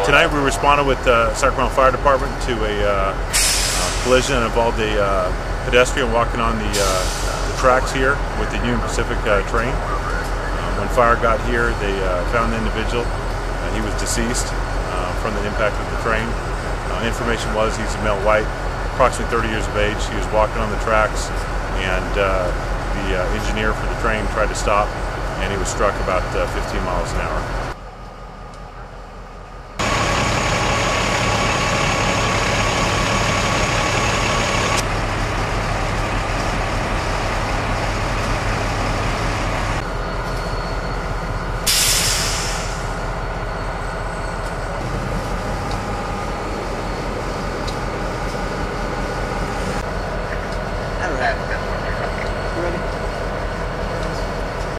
Tonight we responded with the Sacramento Fire Department to a collision that involved a pedestrian walking on the tracks here with the Union Pacific train. When fire got here, they found the individual. He was deceased from the impact of the train. Information was he's a male white, approximately 30 years of age. He was walking on the tracks, and the engineer for the train tried to stop, and he was struck about 15 miles an hour.